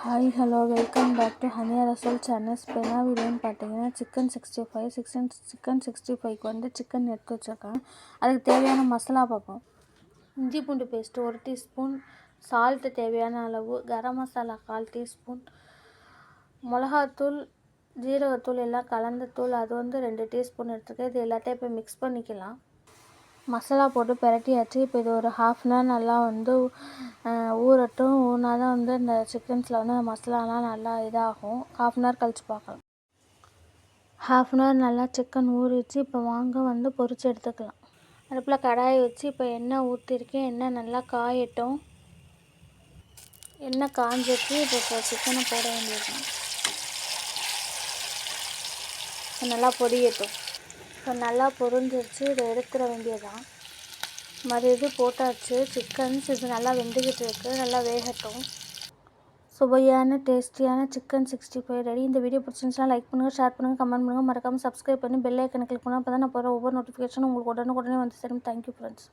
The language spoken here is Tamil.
Hi hello welcome back to Haniya Rasol channels. இப்போ என்ன வீடியோன்னு பார்த்தீங்கன்னா சிக்கன் 65க்கு வந்து சிக்கன் எடுத்து வச்சுருக்கேன். அதுக்கு தேவையான மசாலா பார்ப்போம். இஞ்சி பூண்டு பேஸ்ட்டு 1 டீஸ்பூன், சால்ட்டு தேவையான அளவு, கரம் மசாலா 1/4 டீஸ்பூன், மிளகாத்தூள், ஜீரகத்தூள் எல்லாம் கலந்த தூள் அது வந்து 2 டீஸ்பூன் எடுத்துருக்கேன். இது எல்லாத்தையும் இப்போ மிக்ஸ் பண்ணிக்கலாம். மசாலா போட்டு பிரட்டியாச்சு. இப்போ இது ஒரு 1/2 அன் ஹவர் நல்லா வந்து ஊறட்டும். ஊறினா தான் வந்து இந்த சிக்கன்ஸில் வந்து அந்த மசாலாலாம் நல்லா இதாகும். 1/2 அன் ஹவர் கழித்து பார்க்கலாம். 1/2 அன் ஹவர் நல்லா சிக்கன் ஊறிச்சு. இப்போ வாங்க வந்து பொரித்து எடுத்துக்கலாம். அடுப்பில் கடாயை வச்சு இப்போ எண்ணெய் ஊற்றிருக்கேன். எண்ணெய் நல்லா காயட்டும். எண்ணெய் காஞ்சிச்சு. இப்போ சிக்கனை போட வேண்டியது நல்லா பொரியட்டும். இப்போ நல்லா பொரிஞ்சிருச்சு. இதை எடுத்துட வேண்டியதான். இது போட்டாச்சு. சிக்கன்ஸ் இது நல்லா வெந்துக்கிட்டு இருக்குது. நல்லா வேகட்டும். சுவையான டேஸ்டியான சிக்கன் 65 ரெடி. இந்த வீடியோ பிடிச்சிருந்துச்சுன்னா லைக் பண்ணுங்கள், ஷேர் பண்ணுங்கள், கமெண்ட் பண்ணுங்கள். மறக்காமல் சப்ஸ்கிரைப் பண்ணி பெல் ஐக்கனை கிளிக் பண்ணால் அப்போ தான் நான் போகிற ஒவ்வொரு நோட்டிஃபிகேஷனும் உங்களுக்கு உடனுக்குடனே வந்து சேரும். Thank you friends.